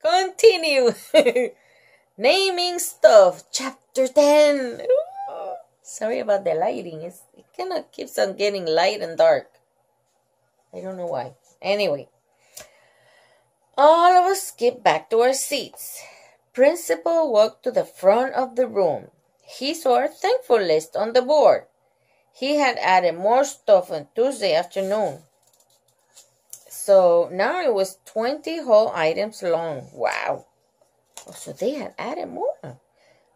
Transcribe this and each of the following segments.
Continue. Naming stuff. Chapter 10. Ooh, sorry about the lighting. It kind of keeps on getting light and dark. I don't know why. Anyway. All of us get back to our seats. Principal walked to the front of the room. He saw our thankful list on the board. He had added more stuff on Tuesday afternoon. So now it was 20 whole items long. Wow. Oh, so they had added more.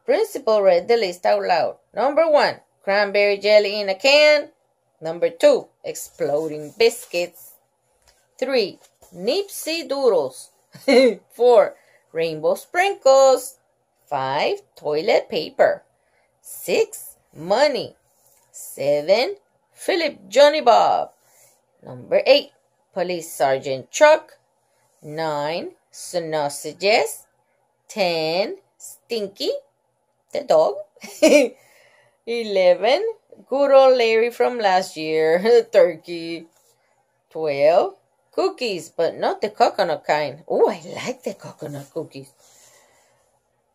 Principal read the list out loud. Number 1, cranberry jelly in a can. Number 2, exploding biscuits. 3, Nipsey doodles. 4, rainbow sprinkles. 5, toilet paper. 6, money. 7, Philip Johnny Bob. Number 8, Police Sergeant Chuck. 9, sausages. 10, Stinky, the dog. 11, good old Larry from last year, the turkey. 12, cookies, but not the coconut kind. Oh, I like the coconut cookies.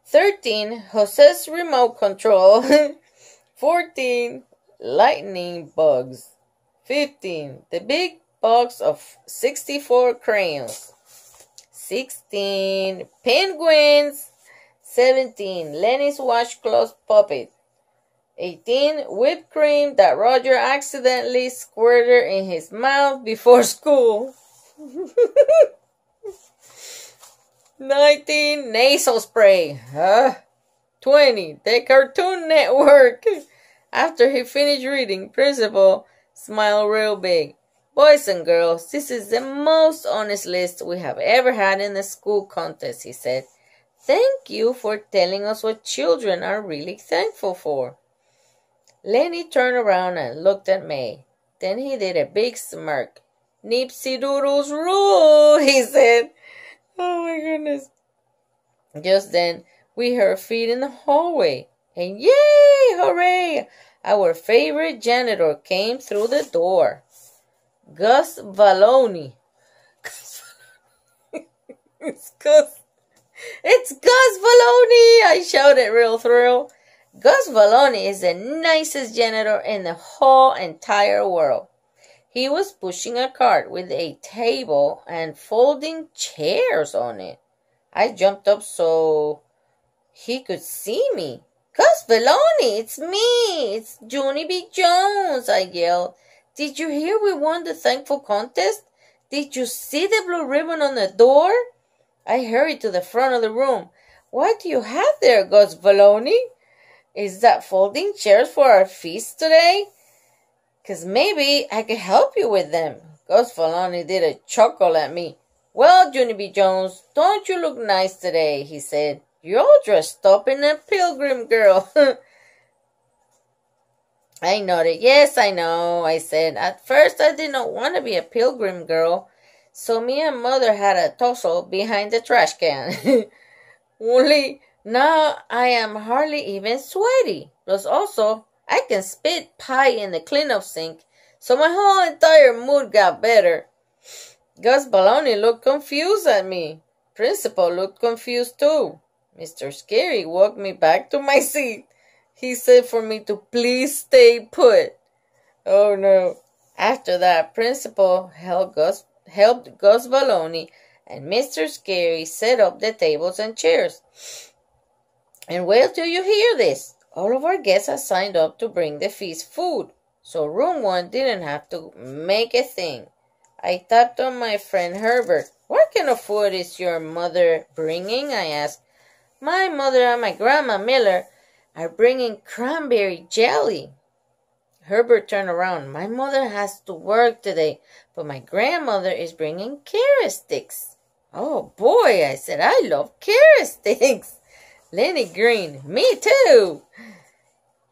13, Jose's remote control. 14, lightning bugs. 15, the big box of 64 crayons. 16, penguins. 17, Lenny's washcloth puppet. 18, whipped cream that Roger accidentally squirted in his mouth before school. 19, nasal spray. 20, the Cartoon Network. After he finished reading, Principal smiled real big. Boys and girls, this is the most honest list we have ever had in the school contest, he said. Thank you for telling us what children are really thankful for. Lenny turned around and looked at May. Then he did a big smirk. Nipsey Doodles rule, he said. Oh my goodness. Just then, we heard feet in the hallway. And yay, hooray! Our favorite janitor came through the door. Gus Valoni. It's Gus Valoni! I shouted real thrilled. Gus Valoni is the nicest janitor in the whole entire world. He was pushing a cart with a table and folding chairs on it. I jumped up so he could see me. Gus Valoni, it's me! It's Junie B. Jones, I yelled. Did you hear we won the thankful contest? Did you see the blue ribbon on the door? I hurried to the front of the room. What do you have there, Gus Valoni? Is that folding chairs for our feast today? 'Cause maybe I could help you with them. Gus Valoni did a chuckle at me. Well, Junie B. Jones, don't you look nice today, he said. You're all dressed up in a pilgrim girl. I nodded. Yes, I know, I said. At first, I did not want to be a pilgrim girl, so me and Mother had a tussle behind the trash can. Only now I am hardly even sweaty. Plus also, I can spit pie in the cleanup sink, so my whole entire mood got better. Gus Baloney looked confused at me. Principal looked confused too. Mr. Scary walked me back to my seat. He said for me to please stay put. Oh no. After that, Principal helped Gus Valoni and Mr. Scary set up the tables and chairs. And wait till you hear this. All of our guests had signed up to bring the feast food, so room 1 didn't have to make a thing. I tapped on my friend Herbert. What kind of food is your mother bringing? I asked. My mother and my grandma Miller are bringing cranberry jelly. Herbert turned around. My mother has to work today, but my grandmother is bringing carrot sticks. Oh boy, I said, I love carrot sticks. Lenny grinned. Me too.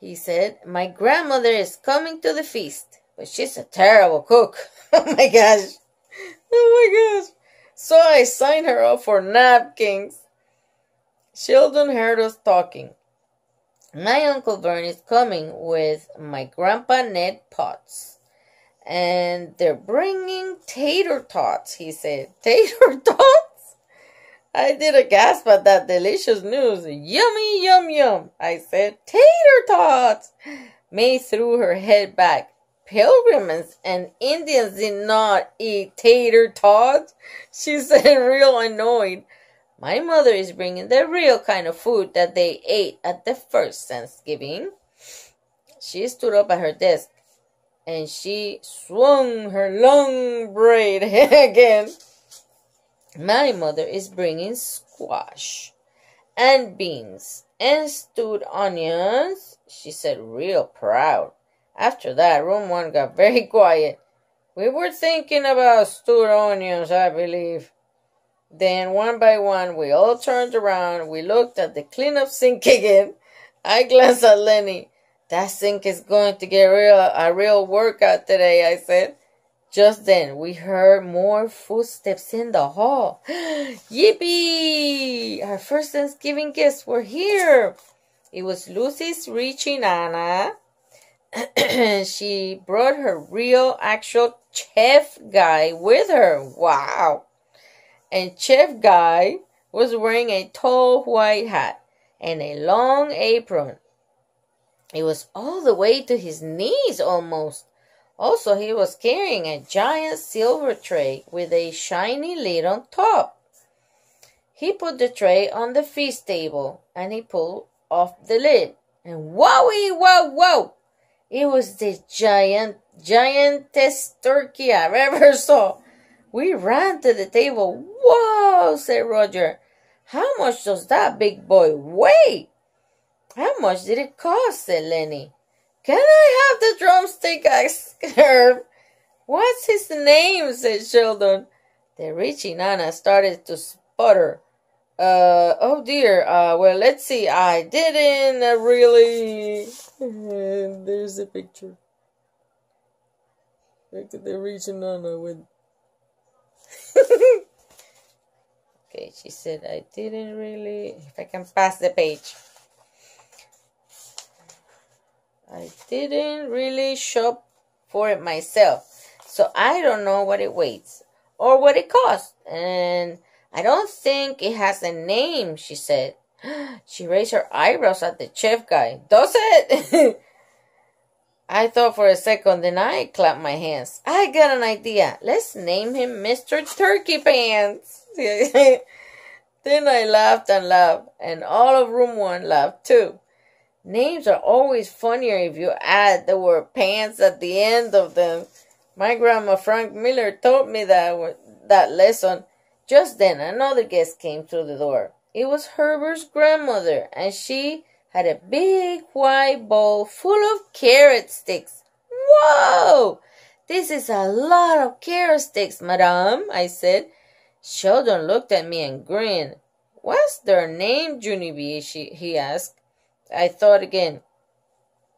He said, my grandmother is coming to the feast, but she's a terrible cook. Oh my gosh. Oh my gosh. So I signed her up for napkins. Sheldon heard us talking. My Uncle Vern is coming with my Grandpa Ned Potts. And they're bringing tater tots, he said. Tater tots? I did a gasp at that delicious news. Yummy, yum, yum, I said. Tater tots! May threw her head back. Pilgrims and Indians did not eat tater tots, she said, real annoyed. My mother is bringing the real kind of food that they ate at the first Thanksgiving. She stood up at her desk and she swung her long braid again. My mother is bringing squash and beans and stewed onions, she said, real proud. After that, room 1 got very quiet. We were thinking about stewed onions, I believe. Then, one by one, we all turned around. We looked at the clean-up sink again. I glanced at Lenny. That sink is going to get a real workout today, I said. Just then, we heard more footsteps in the hall. Yippee! Our first Thanksgiving guests were here. It was Lucy's Richie Nana. She brought her real, actual chef guy with her. Wow! And Chef Guy was wearing a tall white hat and a long apron. It was all the way to his knees almost. Also, he was carrying a giant silver tray with a shiny lid on top. He put the tray on the feast table and he pulled off the lid. And wowie, wow, wow! It was the giantest turkey I've ever saw. We ran to the table. Whoa, said Roger. How much does that big boy weigh? How much did it cost, said Lenny. Can I have the drumstick, asked Herb. What's his name, said Sheldon. The Richie Nana started to sputter. Oh dear, well, let's see. I didn't really... There's a picture. Look at the Richie Nana with... Okay, she said, I didn't really... If I can pass the page. I didn't really shop for it myself, so I don't know what it weighs or what it costs, and I don't think it has a name, she said. She raised her eyebrows at the chef guy. Does it? I thought for a second, then I clapped my hands. I got an idea. Let's name him Mr. Turkey Pants. Then I laughed and laughed, and all of room 1 laughed too. Names are always funnier if you add the word pants at the end of them. My grandma Frank Miller taught me that lesson. Just then, another guest came through the door. It was Herbert's grandmother, and she had a big white bowl full of carrot sticks. Whoa! This is a lot of carrot sticks, madame, I said. Sheldon looked at me and grinned. What's their name, Junie B? He asked. I thought again.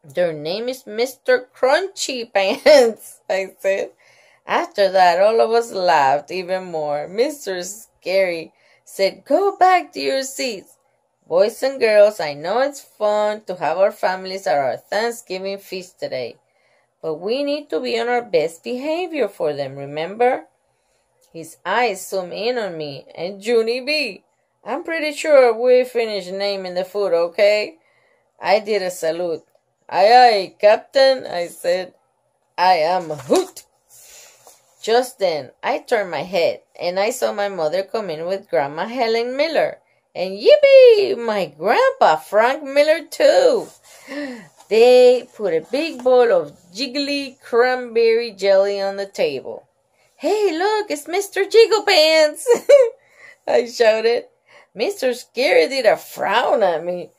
Their name is Mr. Crunchy Pants, I said. After that, all of us laughed even more. Mr. Scary said, go back to your seats. Boys and girls, I know it's fun to have our families at our Thanksgiving feast today, but we need to be on our best behavior for them, remember? His eyes zoomed in on me and Junie B. I'm pretty sure we finished naming the food, okay? I did a salute. Aye, aye, Captain, I said. I am a hoot. Just then, I turned my head, and I saw my mother come in with Grandma Helen Miller. And yippee, my grandpa Frank Miller, too. They put a big bowl of jiggly cranberry jelly on the table. Hey, look, it's Mr. Jigglepants, I shouted. Mr. Scary did a frown at me.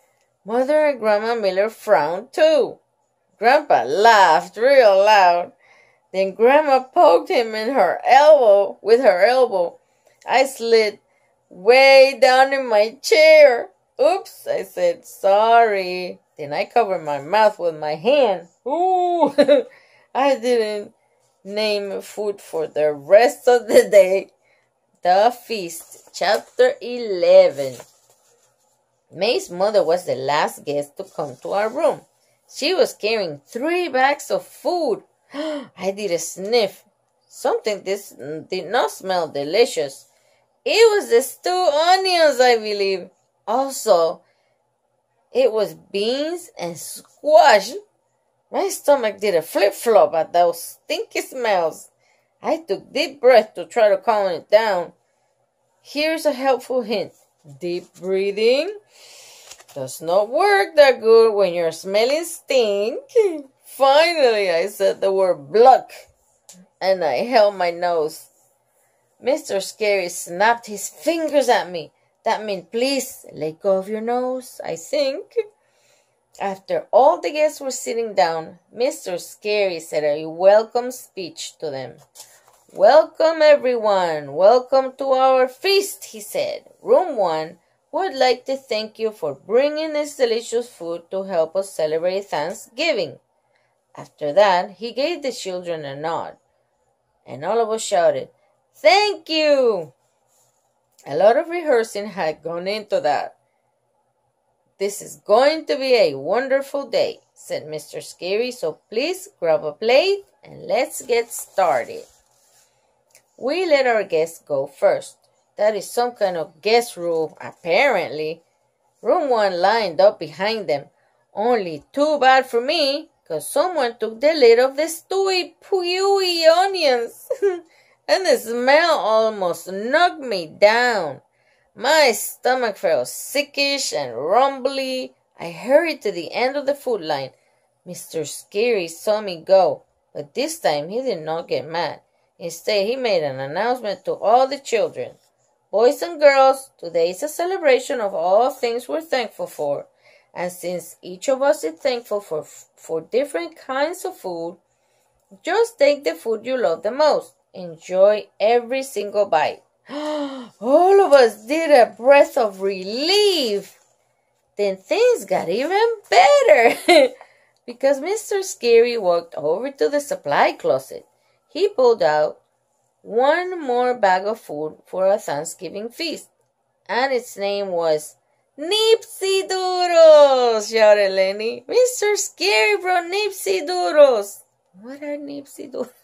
Mother and Grandma Miller frowned too. Grandpa laughed real loud. Then Grandma poked him in her elbow with her elbow. I slid way down in my chair. Oops, I said, sorry. Then I covered my mouth with my hand. Ooh, I didn't name food for the rest of the day. The Feast, Chapter 11. May's mother was the last guest to come to our room. She was carrying 3 bags of food. I did a sniff. Something this did not smell delicious. It was the stewed onions, I believe. Also, it was beans and squash. My stomach did a flip-flop at those stinky smells. I took deep breaths to try to calm it down. Here's a helpful hint. Deep breathing does not work that good when you're smelling stink. Finally, I said the word "bluck," and I held my nose. Mr. Scary snapped his fingers at me. That meant, please, let go of your nose, I think. After all the guests were sitting down, Mr. Scary said a welcome speech to them. Welcome, everyone. Welcome to our feast, he said. Room 1 would like to thank you for bringing this delicious food to help us celebrate Thanksgiving. After that, he gave the children a nod, and all of us shouted, Thank you! A lot of rehearsing had gone into that. This is going to be a wonderful day, said Mr. Scary, so please grab a plate and let's get started. We let our guests go first. That is some kind of guest rule, apparently. Room 1 lined up behind them. Only too bad for me, because someone took the lid of the stewy, pooey onions. And the smell almost knocked me down. My stomach felt sickish and rumbly. I hurried to the end of the food line. Mr. Scary saw me go, but this time he did not get mad. Instead, he made an announcement to all the children. Boys and girls, today is a celebration of all things we're thankful for. And since each of us is thankful for different kinds of food, just take the food you love the most. Enjoy every single bite. All of us did a breath of relief. Then things got even better. Because Mr. Scary walked over to the supply closet. He pulled out one more bag of food for a Thanksgiving feast. And its name was Nipsey Doodles, shouted Lenny. Mr. Scary brought Nipsey Doodles. What are Nipsey Doodles?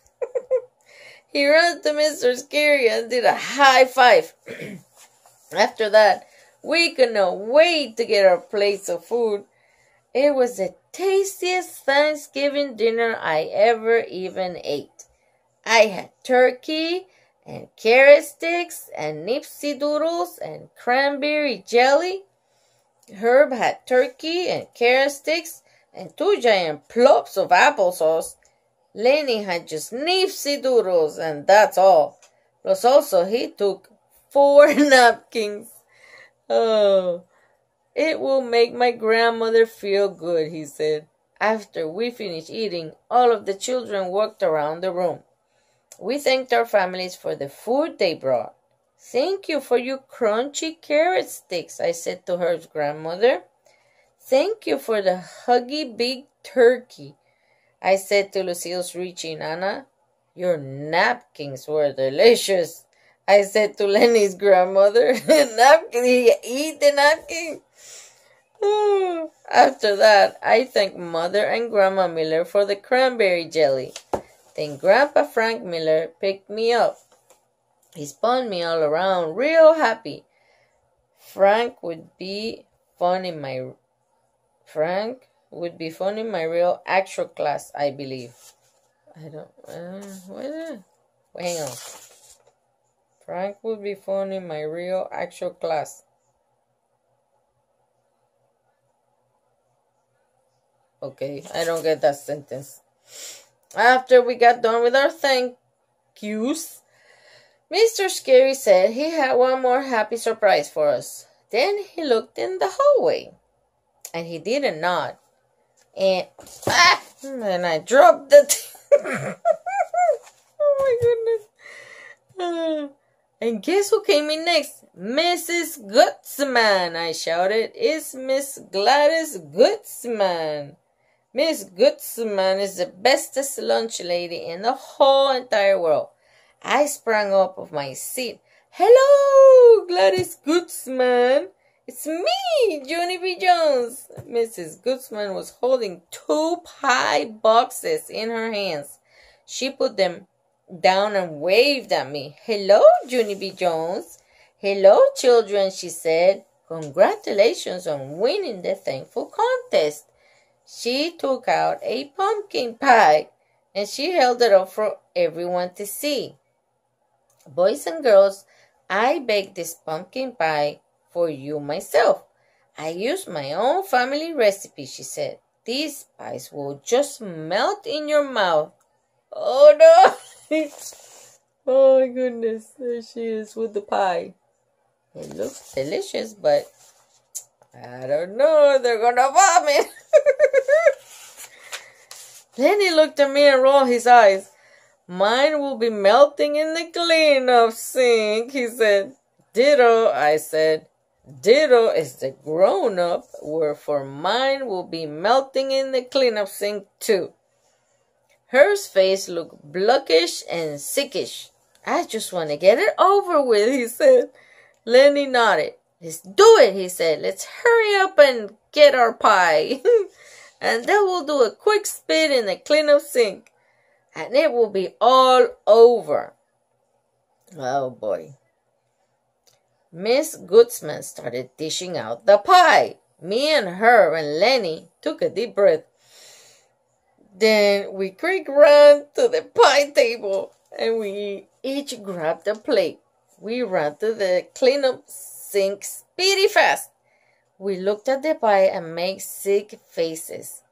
He ran to Mr. Scary and did a high five. After that, we could not wait to get our plates of food. It was the tastiest Thanksgiving dinner I ever even ate. I had turkey and carrot sticks and Nipsey Doodles and cranberry jelly. Herb had turkey and carrot sticks and 2 giant plops of applesauce. Lenny had just Nipsey Doodles, and that's all. Plus also he took 4 napkins. Oh, it will make my grandmother feel good, he said. After we finished eating, all of the children walked around the room. We thanked our families for the food they brought. Thank you for your crunchy carrot sticks, I said to Herb's grandmother. Thank you for the huggy big turkey, I said to Lucille's Richie Nana. Your napkins were delicious, I said to Lenny's grandmother. Napkin, eat the napkin. After that, I thanked Mother and Grandma Miller for the cranberry jelly. Then Grandpa Frank Miller picked me up. He spun me all around, real happy. Frank would be fun in my real actual class, I believe. I don't, hang on. Frank would be fun in my real actual class. Okay, I don't get that sentence. After we got done with our thank yous, Mr. Scary said he had one more happy surprise for us. Then he looked in the hallway, and he did a nod. And I dropped it. Oh my goodness. And guess who came in next? Mrs. Gutzman, I shouted. It's Miss Gladys Gutzman. Miss Gutzman is the bestest lunch lady in the whole entire world. I sprang up off my seat. Hello, Gladys Gutzman. It's me, Johnny B. Jones. Mrs. Gutzman was holding 2 pie boxes in her hands. She put them down and waved at me. Hello, Johnny B. Jones. Hello, children, she said. Congratulations on winning the thankful contest. She took out a pumpkin pie and she held it up for everyone to see. Boys and girls, I baked this pumpkin pie for you myself. I used my own family recipe, she said. These pies will just melt in your mouth. Oh no! Oh my goodness, there she is with the pie. It looks delicious, but I don't know, they're gonna vomit. Lenny looked at me and rolled his eyes. Mine will be melting in the cleanup sink, he said. Ditto, I said. Ditto is the grown-up word for mine will be melting in the cleanup sink too. Her's face looked blockish and sickish. I just want to get it over with, he said. Lenny nodded. Let's do it, he said. Let's hurry up and get our pie. And then we'll do a quick spit in the cleanup sink. And it will be all over. Oh boy. Miss Goodsman started dishing out the pie. Me and her and Lenny took a deep breath. Then we quick ran to the pie table and we each grabbed a plate. We ran to the cleanup sink speedy fast. We looked at the pie and made sick faces.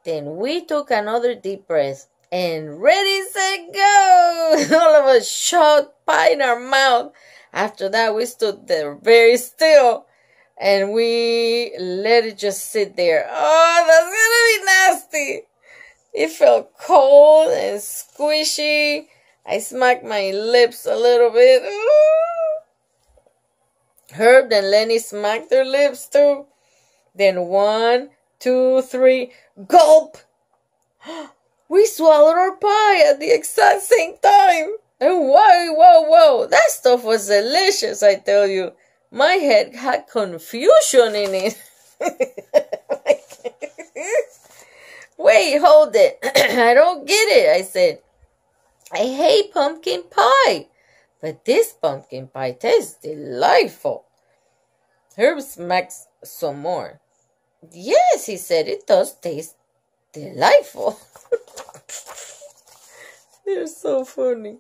Then we took another deep breath and ready, set, go! All of us shoved pie in our mouth. After that, we stood there very still and we let it just sit there. Oh, that's gonna be nasty. It felt cold and squishy. I smacked my lips a little bit. Ooh. Herb and Lenny smacked their lips too. Then 1, 2, 3, gulp! We swallowed our pie at the exact same time. And whoa, that stuff was delicious, I tell you. My head had confusion in it. Wait, hold it. I don't get it, I said. I hate pumpkin pie, but this pumpkin pie tastes delightful. Herb smacked some more. Yes, he said, it does taste delightful. They're so funny.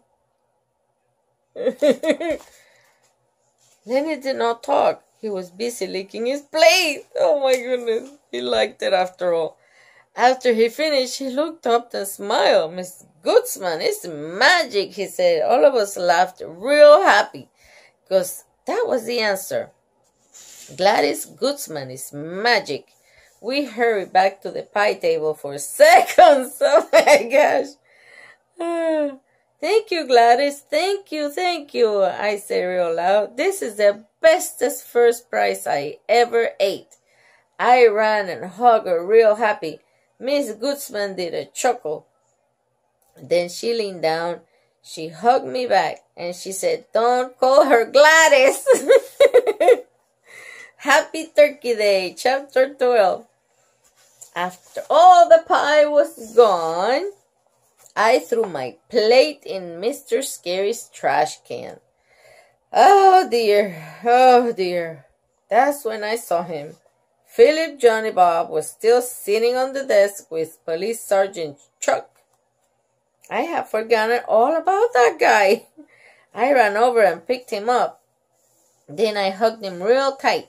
Lenny did not talk. He was busy licking his plate. Oh my goodness. He liked it after all. After he finished, he looked up and smiled. Miss Goodsman, it's magic, he said. All of us laughed real happy because that was the answer. Gladys Goodsman is magic. We hurried back to the pie table for seconds. Oh my gosh. Thank you, Gladys. Thank you. I said real loud. This is the bestest first prize I ever ate. I ran and hugged her real happy. Miss Goodsman did a chuckle. Then she leaned down. She hugged me back and she said, don't call her Gladys. Happy Turkey Day, Chapter 12. After all the pie was gone, I threw my plate in Mr. Scary's trash can. Oh dear. That's when I saw him. Philip Johnny Bob was still sitting on the desk with Police Sergeant Chuck. I had forgotten all about that guy. I ran over and picked him up. Then I hugged him real tight.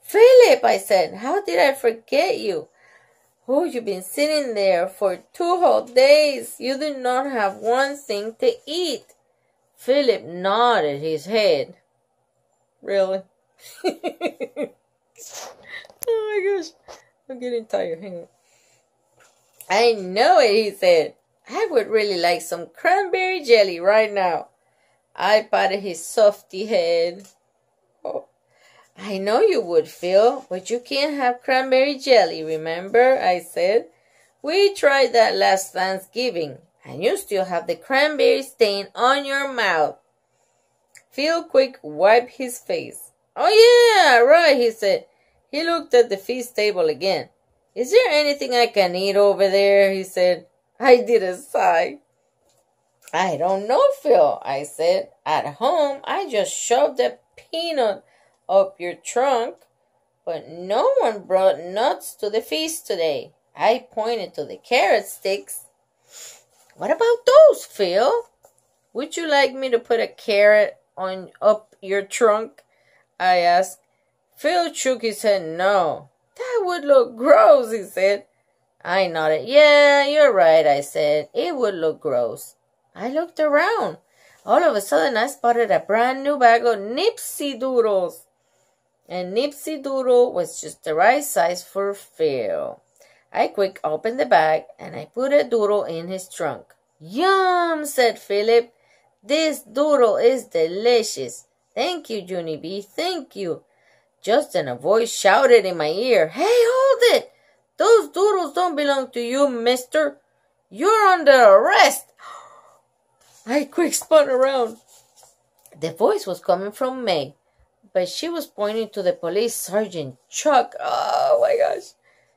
Philip, I said, how did I forget you? Oh, you've been sitting there for 2 whole days. You do not have one thing to eat. Philip nodded his head. Really? Oh my gosh. I'm getting tired. Hang on. I know it, he said. I would really like some cranberry jelly right now. I patted his softy head. Oh, I know you would, Phil, but you can't have cranberry jelly, remember? I said. We tried that last Thanksgiving, and you still have the cranberry stain on your mouth. Phil quick wiped his face. Oh yeah, right, he said. He looked at the feast table again. Is there anything I can eat over there? He said. I did a sigh. I don't know, Phil, I said. At home, I just shoved a peanut up your trunk, but no one brought nuts to the feast today. I pointed to the carrot sticks. What about those, Phil? Would you like me to put a carrot on up your trunk? I asked. Phil shook his head no. That would look gross, he said. I nodded. Yeah, you're right, I said. It would look gross. I looked around. All of a sudden, I spotted a brand new bag of Nipsey Doodles. And Nipsey Doodle was just the right size for Phil. I quick opened the bag and I put a doodle in his trunk. Yum, said Philip. This doodle is delicious. Thank you, Junie B. Thank you. Just then a voice shouted in my ear, Hey, hold it! Those doodles don't belong to you, mister. You're under arrest. I quick spun around. The voice was coming from May, but she was pointing to the police sergeant, Chuck. Oh my gosh.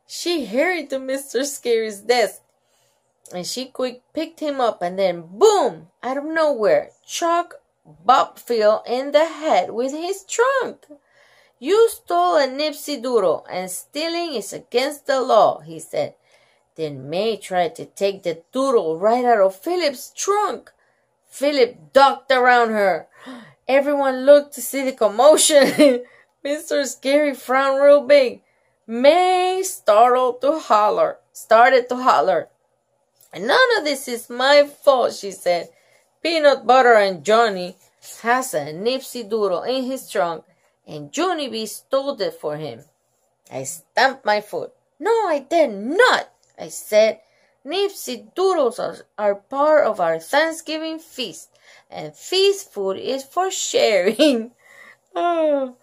She hurried to Mr. Scary's desk, and she quick picked him up, and then boom, out of nowhere, Chuck bopped Phil in the head with his trunk. You stole a Nipsey Doodle, and stealing is against the law, he said. Then May tried to take the doodle right out of Philip's trunk. Philip ducked around her. Everyone looked to see the commotion. Mr. Scary frowned real big. May started to holler. None of this is my fault, she said. Peanut Butter and Johnny has a Nipsey Doodle in his trunk, and Junie B stole it for him. I stamped my foot. No, I did not, I said. Nipsey Doodles are part of our Thanksgiving feast, and feast food is for sharing. Oh,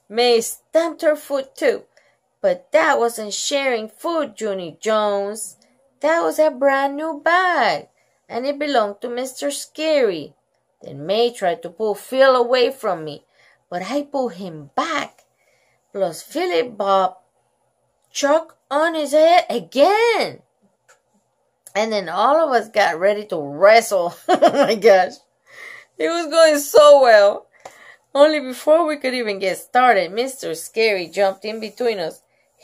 May stamped her foot too. But that wasn't sharing food, Junie Jones. That was a brand new bag, and it belonged to Mr. Scary. Then May tried to pull Phil away from me, but I pulled him back. Plus Philip bopped Chuck on his head again. And then all of us got ready to wrestle. Oh my gosh. It was going so well. Only before we could even get started, Mr. Scary jumped in between us.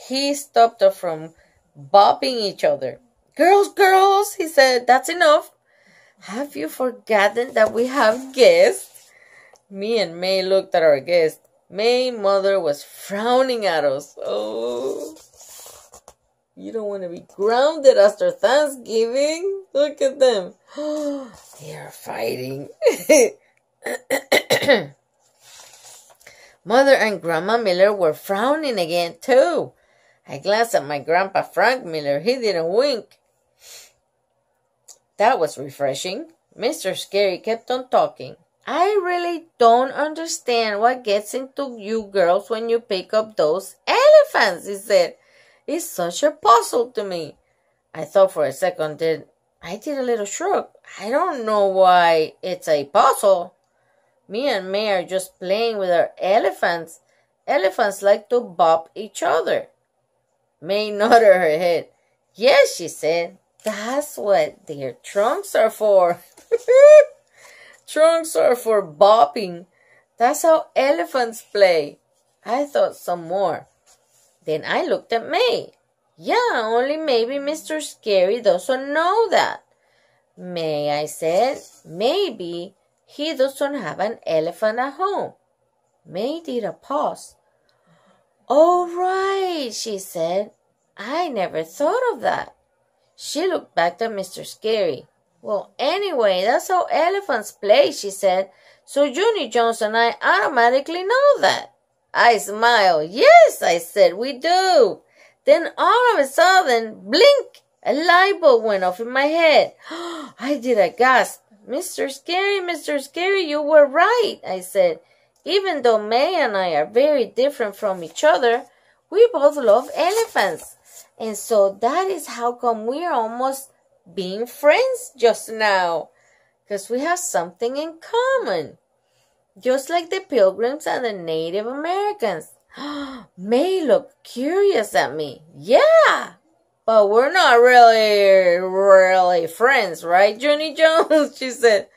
He stopped us from bopping each other. Girls, he said, that's enough. Have you forgotten that we have guests? Me and May looked at our guest. May's mother was frowning at us. Oh, you don't want to be grounded after Thanksgiving? Look at them. They're fighting. Mother and Grandma Miller were frowning again, too. I glanced at my Grandpa Frank Miller. He didn't wink. That was refreshing. Mr. Scary kept on talking. I really don't understand what gets into you girls when you pick up those elephants, he said. It's such a puzzle to me. I thought for a second, I did a little shrug. I don't know why it's a puzzle. Me and May are just playing with our elephants. Elephants like to bop each other. May nodded her head. Yes, she said. That's what their trunks are for. Trunks are for bopping. That's how elephants play. I thought some more. Then I looked at May. Yeah, only maybe Mr. Scary doesn't know that. May, I said. Maybe he doesn't have an elephant at home. May did a pause. Oh, right, she said. I never thought of that. She looked back at Mr. Scary. Well, anyway, that's how elephants play, she said. So Junie Jones and I automatically know that. I smiled. Yes, I said, we do. Then all of a sudden, blink, a light bulb went off in my head. I did a gasp. Mr. Scary, you were right, I said. Even though May and I are very different from each other, we both love elephants. And so that is how come we're almost being friends just now. Because we have something in common. Just like the Pilgrims and the Native Americans. May looked curious at me. Yeah, But we're not really friends, right, Junie Jones? She said,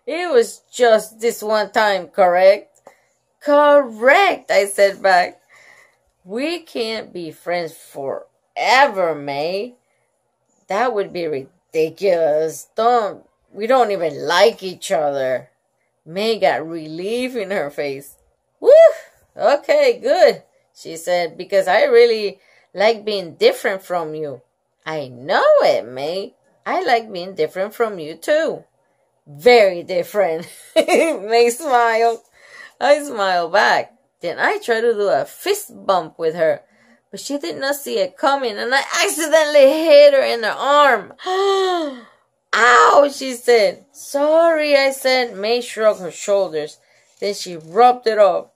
it was just this one time, correct? Correct, I said back. We can't be friends forever, May. That would be ridiculous. We don't even like each other. May got relief in her face. Woo! Okay, good, she said, because I really like being different from you. I know it, May. I like being different from you too. Very different. May smiled. I smiled back. Then I tried to do a fist bump with her, but she did not see it coming, and I accidentally hit her in the arm. Ow, she said. Sorry, I said. May shrugged her shoulders. Then she rubbed it off.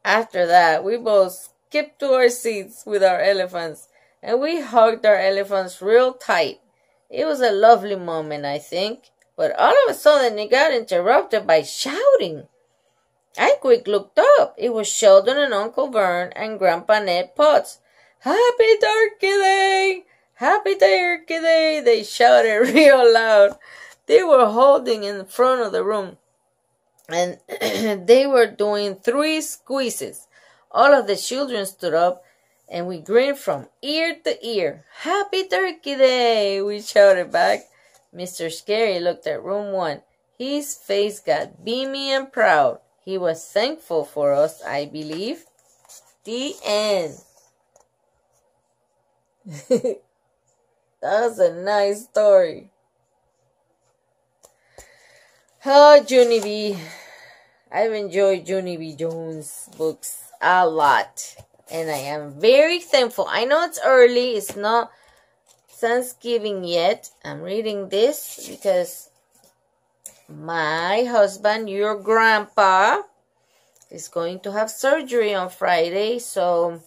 After that, we both skipped to our seats with our elephants, and we hugged our elephants real tight. It was a lovely moment, I think, but all of a sudden it got interrupted by shouting. I quick looked up. It was Sheldon and Uncle Vern and Grandpa Ned Potts. Happy Turkey Day! Happy Turkey Day! They shouted real loud. They were holding in front of the room, and they were doing 3 squeezes. All of the children stood up, and we grinned from ear to ear. Happy Turkey Day! We shouted back. Mr. Scary looked at room 1. His face got beamy and proud. He was thankful for us, I believe. The end. That was a nice story. Oh, Junie B. I've enjoyed Junie B. Jones' books a lot. And I am very thankful. I know it's early. It's not Thanksgiving yet. I'm reading this because my husband, your grandpa, is going to have surgery on Friday, so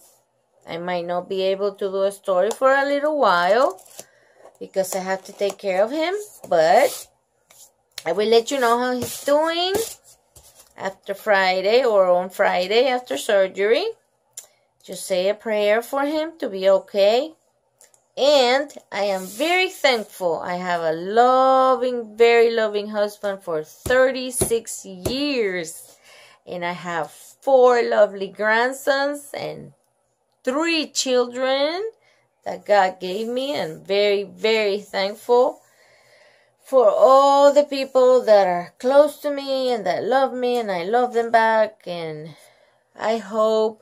I might not be able to do a story for a little while because I have to take care of him, but I will let you know how he's doing after Friday or on Friday after surgery. Just say a prayer for him to be okay. And I am very thankful. I have a loving, very loving husband for 36 years. And I have 4 lovely grandsons and 3 children that God gave me. And very, very thankful for all the people that are close to me and that love me, and I love them back. And I hope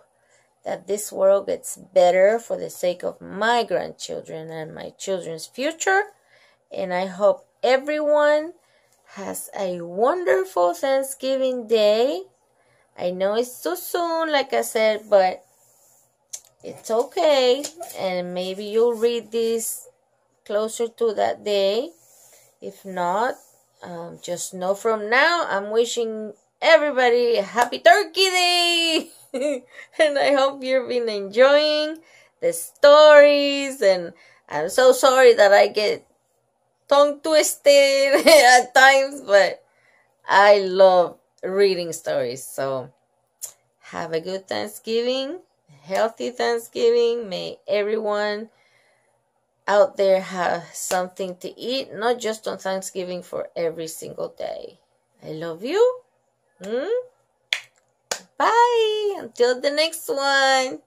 that this world gets better for the sake of my grandchildren and my children's future. And I hope everyone has a wonderful Thanksgiving Day. I know it's too soon, like I said, but it's okay. And maybe you'll read this closer to that day. If not, just know from now, I'm wishing everybody a happy Turkey Day. And I hope you've been enjoying the stories. And I'm so sorry that I get tongue twisted at times, but I love reading stories. So have a good Thanksgiving, healthy Thanksgiving. May everyone out there have something to eat, not just on Thanksgiving, for every single day. I love you. Bye. Until the next one.